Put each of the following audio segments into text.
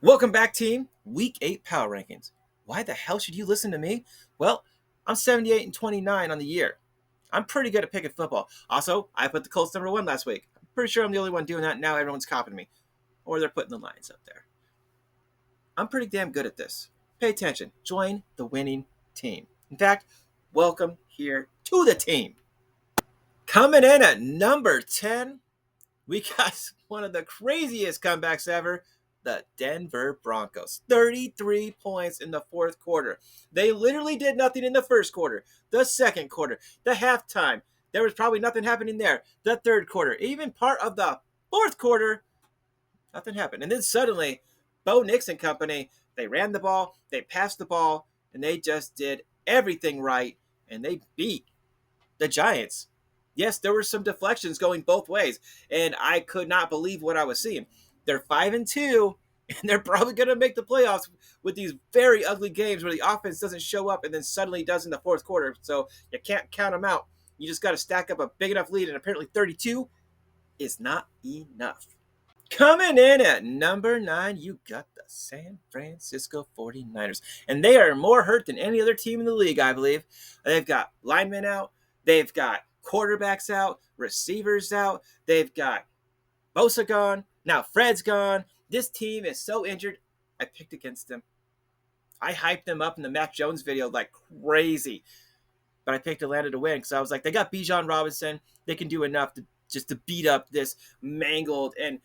Welcome back, team. Week 8 Power Rankings. Why the hell should you listen to me? Well, I'm 78 and 29 on the year. I'm pretty good at picking football. Also, I put the Colts number 1 last week. I'm pretty sure I'm the only one doing that now. Everyone's copying me. Or they're putting the lines up there. I'm pretty damn good at this. Pay attention. Join the winning team. In fact, welcome here to the team. Coming in at number 10, we got one of the craziest comebacks ever. The Denver Broncos. 33 points in the fourth quarter. They literally did nothing in the first quarter, the second quarter, the halftime. There was probably nothing happening there. The third quarter, even part of the fourth quarter, nothing happened. And then suddenly, Bo Nix and company, they ran the ball, they passed the ball, and they just did everything right, and they beat the Giants. Yes, there were some deflections going both ways, and I could not believe what I was seeing. They're 5-2, and they're probably going to make the playoffs with these very ugly games where the offense doesn't show up and then suddenly does in the fourth quarter. So you can't count them out. You just got to stack up a big enough lead, and apparently 32 is not enough. Coming in at number 9, you got the San Francisco 49ers. And they are more hurt than any other team in the league, I believe. They've got linemen out. They've got quarterbacks out. Receivers out. They've got Bosa gone. Now Fred's gone. This team is so injured. I picked against them. I hyped them up in the Mac Jones video like crazy. But I picked Atlanta to win because I was like, they got Bijan Robinson. They can do enough to beat up this mangled and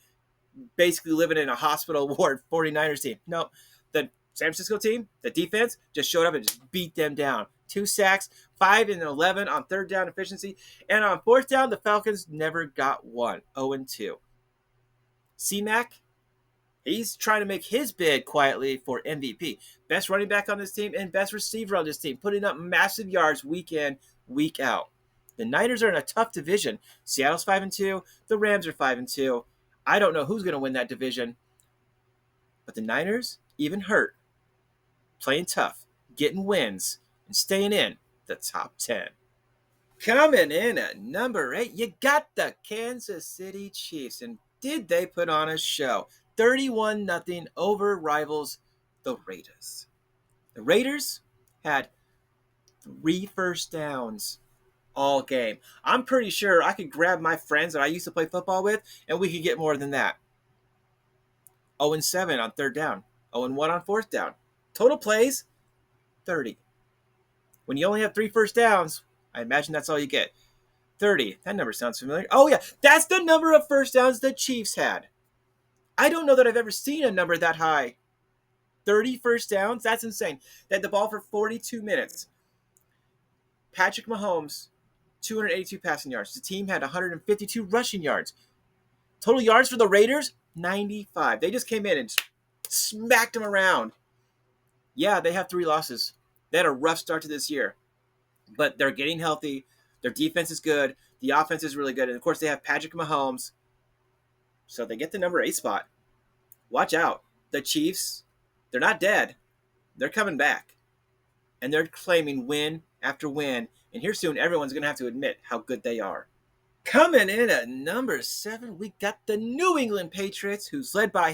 basically living in a hospital ward 49ers team. No, the San Francisco team, the defense, just showed up and just beat them down. 2 sacks, 5 and 11 on third down efficiency. And on fourth down, the Falcons never got one. 0-2. C-Mac, he's trying to make his bid quietly for MVP. Best running back on this team and best receiver on this team, putting up massive yards week in, week out. The Niners are in a tough division. Seattle's 5-2. The Rams are 5-2. I don't know who's going to win that division. But the Niners, even hurt, playing tough, getting wins, and staying in the top 10. Coming in at number 8, you got the Kansas City Chiefs. And did they put on a show? 31-0 over rivals, the Raiders. The Raiders had 3 first downs all game. I'm pretty sure I could grab my friends that I used to play football with, and we could get more than that. 0-7 on third down. 0-1 on fourth down. Total plays, 30. When you only have 3 first downs, I imagine that's all you get. 30. That number sounds familiar. Oh, yeah. That's the number of first downs the Chiefs had. I don't know that I've ever seen a number that high. 30 first downs? That's insane. They had the ball for 42 minutes. Patrick Mahomes, 282 passing yards. The team had 152 rushing yards. Total yards for the Raiders, 95. They just came in and smacked them around. Yeah, they have 3 losses. They had a rough start to this year. But they're getting healthy. Their defense is good. The offense is really good. And, of course, they have Patrick Mahomes. So they get the number 8 spot. Watch out. The Chiefs, they're not dead. They're coming back. And they're claiming win after win. And here soon, everyone's going to have to admit how good they are. Coming in at number 7, we got the New England Patriots, who's led by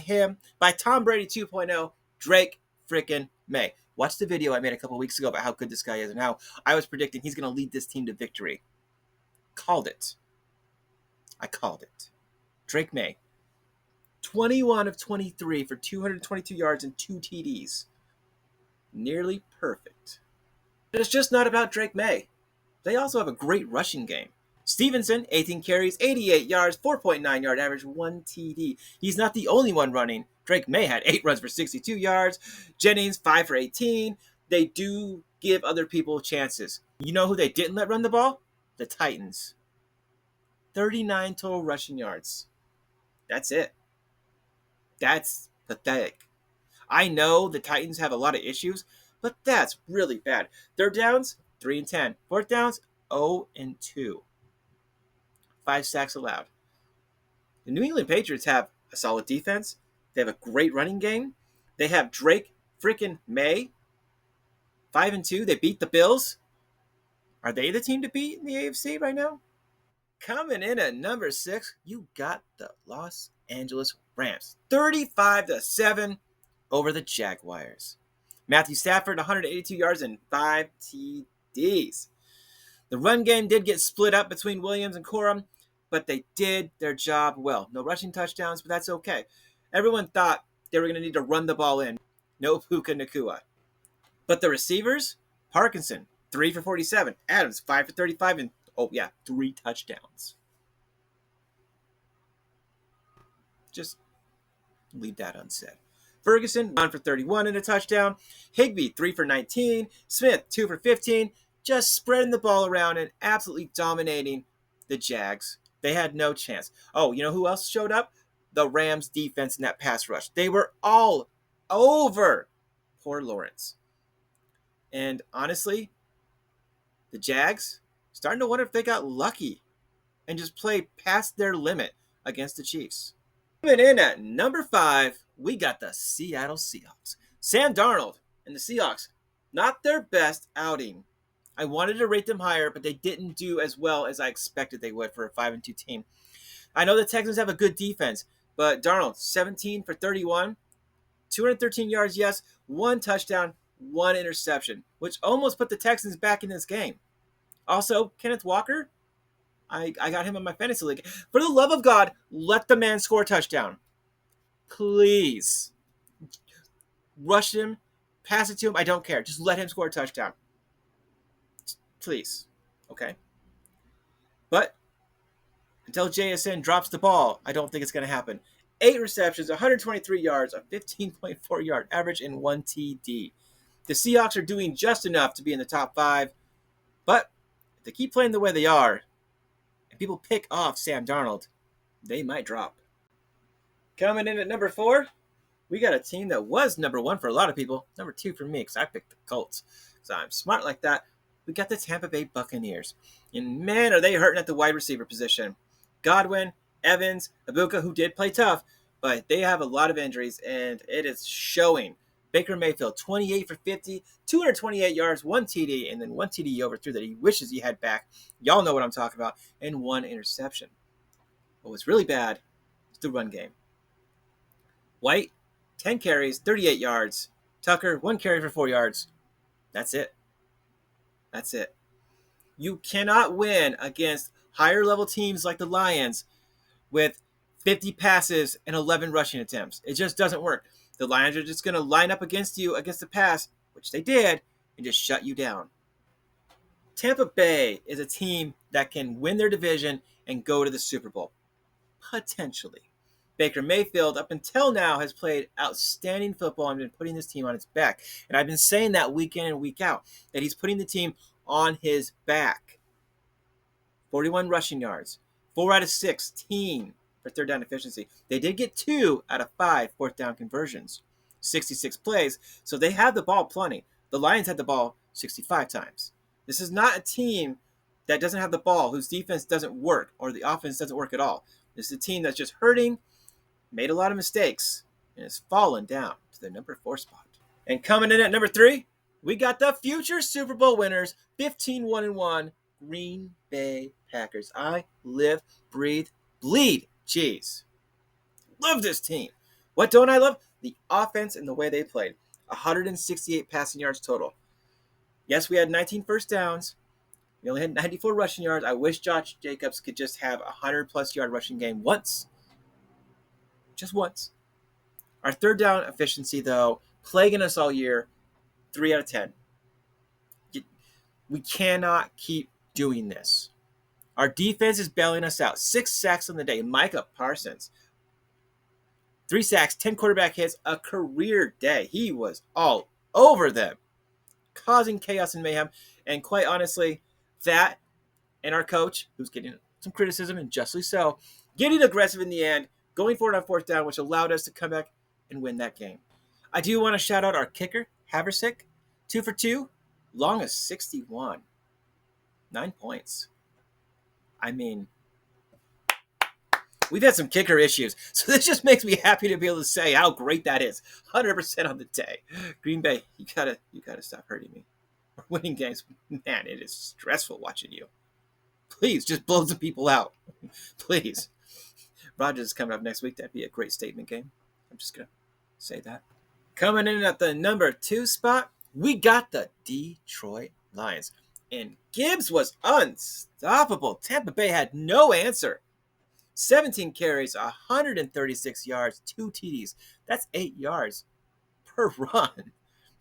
Tom Brady 2.0, Drake frickin' May. Watch the video I made a couple weeks ago about how good this guy is and how I was predicting he's going to lead this team to victory. Called it. I called it. Drake May. 21 of 23 for 222 yards and 2 TDs. Nearly perfect. But it's just not about Drake May. They also have a great rushing game. Stevenson, 18 carries, 88 yards, 4.9 yard average, 1 TD. He's not the only one running. Drake May had 8 runs for 62 yards. Jennings, 5 for 18. They do give other people chances. You know who they didn't let run the ball? The Titans. 39 total rushing yards. That's it. That's pathetic. I know the Titans have a lot of issues, but that's really bad. Third downs, 3-10. Fourth downs, 0-2. 5 sacks allowed. The New England Patriots have a solid defense. They have a great running game. They have Drake frickin' May. 5-2. They beat the Bills. Are they the team to beat in the AFC right now? Coming in at number 6, you got the Los Angeles Rams. 35-7. over the Jaguars. Matthew Stafford, 182 yards and 5 TDs. The run game did get split up between Williams and Corum, but they did their job well. No rushing touchdowns, but that's okay. Everyone thought they were going to need to run the ball in. No Puka Nacua. But the receivers, Parkinson, 3 for 47. Adams, 5 for 35. And, 3 touchdowns. Just leave that unsaid. Ferguson, 1 for 31 and a touchdown. Higbee, 3 for 19. Smith, 2 for 15. Just spreading the ball around and absolutely dominating the Jags. They had no chance. Oh, you know who else showed up? The Rams defense in that pass rush. They were all over poor Lawrence. And honestly, the Jags, starting to wonder if they got lucky and just played past their limit against the Chiefs. Coming in at number 5, we got the Seattle Seahawks. Sam Darnold and the Seahawks, not their best outing. I wanted to rate them higher, but they didn't do as well as I expected they would for a 5-2 team. I know the Texans have a good defense, but Darnold, 17 for 31, 213 yards, yes, 1 touchdown, 1 interception, which almost put the Texans back in this game. Also, Kenneth Walker, I got him in my fantasy league. For the love of God, let the man score a touchdown. Please. Rush him, pass it to him, I don't care. Just let him score a touchdown. Please. Okay? But until JSN drops the ball, I don't think it's going to happen. 8 receptions, 123 yards, a 15.4 yard average, and 1 TD. The Seahawks are doing just enough to be in the top 5, but if they keep playing the way they are, and people pick off Sam Darnold, they might drop. Coming in at number 4, we got a team that was number 1 for a lot of people, number 2 for me, because I picked the Colts. Because I'm smart like that. We got the Tampa Bay Buccaneers. And man, are they hurting at the wide receiver position. Godwin, Evans, Ibuka, who did play tough, but they have a lot of injuries, and it is showing. Baker Mayfield, 28 for 50, 228 yards, 1 TD, and then 1 TD he overthrew that he wishes he had back. Y'all know what I'm talking about. And 1 interception. What was really bad is the run game. White, 10 carries, 38 yards. Tucker, 1 carry for 4 yards. That's it. That's it. You cannot win against higher level teams like the Lions with 50 passes and 11 rushing attempts. It just doesn't work. The Lions are just going to line up against you against the pass, which they did, and just shut you down. Tampa Bay is a team that can win their division and go to the Super Bowl. Potentially. Baker Mayfield, up until now, has played outstanding football and been putting this team on its back. And I've been saying that week in and week out, that he's putting the team on his back. 41 rushing yards, 4 out of 16 for third down efficiency. They did get 2 out of 5 fourth down conversions, 66 plays, so they have the ball plenty. The Lions had the ball 65 times. This is not a team that doesn't have the ball, whose defense doesn't work, or the offense doesn't work at all. This is a team that's just hurting, made a lot of mistakes, and has fallen down to the number 4 spot. And coming in at number 3, we got the future Super Bowl winners, 15-1-1 Green Bay Packers. I live, breathe, bleed cheese. Love this team. What don't I love? The offense and the way they played. 168 passing yards total. Yes, we had 19 first downs. We only had 94 rushing yards. I wish Josh Jacobs could just have a 100-plus yard rushing game once. Just once. Our third down efficiency, though, plaguing us all year, 3 out of 10. We cannot keep doing this. Our defense is bailing us out. 6 sacks on the day. Micah Parsons. 3 sacks, 10 quarterback hits, a career day. He was all over them, causing chaos and mayhem. And quite honestly, that and our coach, who's getting some criticism, and justly so, getting aggressive in the end, going for it on fourth down, which allowed us to come back and win that game. I do want to shout out our kicker, Haversick, 2 for 2, long as 61. 9 points. I mean, we've had some kicker issues, so this just makes me happy to be able to say how great that is. 100% on the day. Green Bay, you gotta stop hurting me. We're winning games. Man, it is stressful watching you. Please, just blow some people out. Please. Rodgers is coming up next week. That'd be a great statement game. I'm just gonna say that. Coming in at the number 2 spot, we got the Detroit Lions. And Gibbs was unstoppable. Tampa Bay had no answer. 17 carries, 136 yards, 2 TDs. That's 8 yards per run.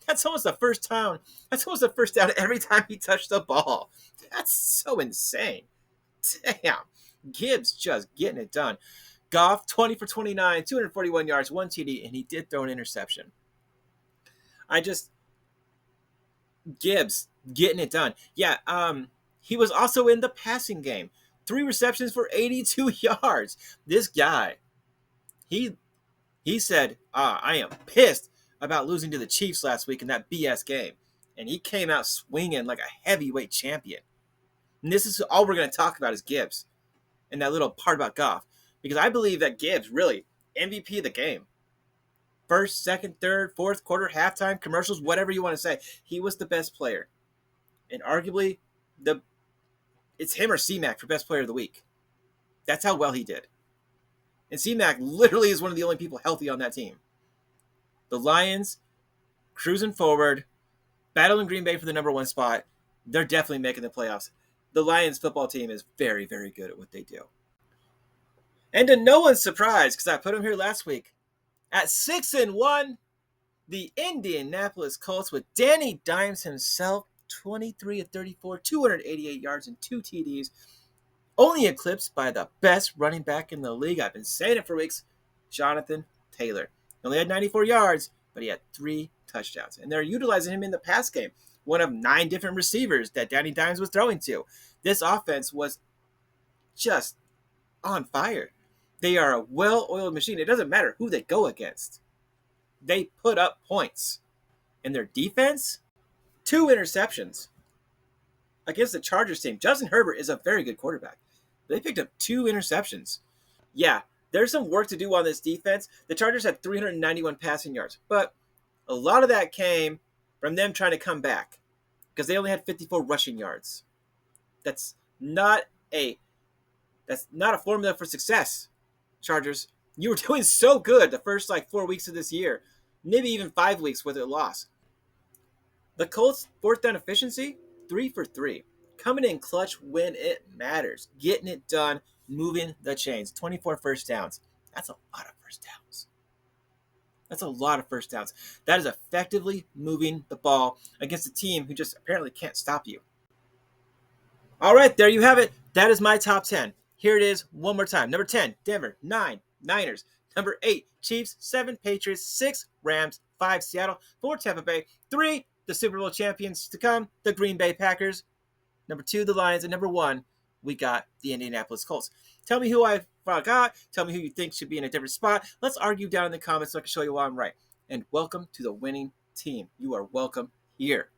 That's almost the first down. That's almost the first down every time he touched the ball. That's so insane. Damn. Gibbs just getting it done. Goff, 20 for 29, 241 yards, 1 TD, and he did throw an interception. Gibbs getting it done. Yeah, he was also in the passing game. 3 receptions for 82 yards. This guy, he said, I am pissed about losing to the Chiefs last week in that BS game. And he came out swinging like a heavyweight champion. And this is all we're going to talk about is Gibbs and that little part about Goff. Because I believe that Gibbs, really, MVP of the game. First, second, third, fourth quarter, halftime, commercials, whatever you want to say. He was the best player. And arguably, it's him or C-Mac for best player of the week. That's how well he did. And C-Mac literally is one of the only people healthy on that team. The Lions, cruising forward, battling Green Bay for the number 1 spot. They're definitely making the playoffs. The Lions football team is very, very good at what they do. And to no one's surprise, because I put them here last week, at 6-1, the Indianapolis Colts with Danny Dimes himself, 23 of 34, 288 yards and 2 TDs, only eclipsed by the best running back in the league. I've been saying it for weeks, Jonathan Taylor. He only had 94 yards, but he had 3 touchdowns. And they're utilizing him in the pass game, one of 9 different receivers that Danny Dimes was throwing to. This offense was just on fire. They are a well-oiled machine. It doesn't matter who they go against. They put up points. And their defense, 2 interceptions against the Chargers team. Justin Herbert is a very good quarterback. They picked up 2 interceptions. Yeah, there's some work to do on this defense. The Chargers had 391 passing yards, but a lot of that came from them trying to come back because they only had 54 rushing yards. That's not a formula for success, Chargers. You were doing so good the first 4 weeks of this year, maybe even 5 weeks with a loss. The Colts' 4th down efficiency, 3 for 3. Coming in clutch when it matters. Getting it done, moving the chains. 24 first downs. That's a lot of first downs. That is effectively moving the ball against a team who just apparently can't stop you. All right, there you have it. That is my top 10. Here it is one more time. Number 10, Denver. 9, Niners. Number 8, Chiefs. 7, Patriots. 6, Rams. 5, Seattle. 4, Tampa Bay. 3, the Super Bowl champions to come, the Green Bay Packers. Number 2, the Lions. And number 1, we got the Indianapolis Colts. Tell me who I forgot. Tell me who you think should be in a different spot. Let's argue down in the comments so I can show you why I'm right. And welcome to the winning team. You are welcome here.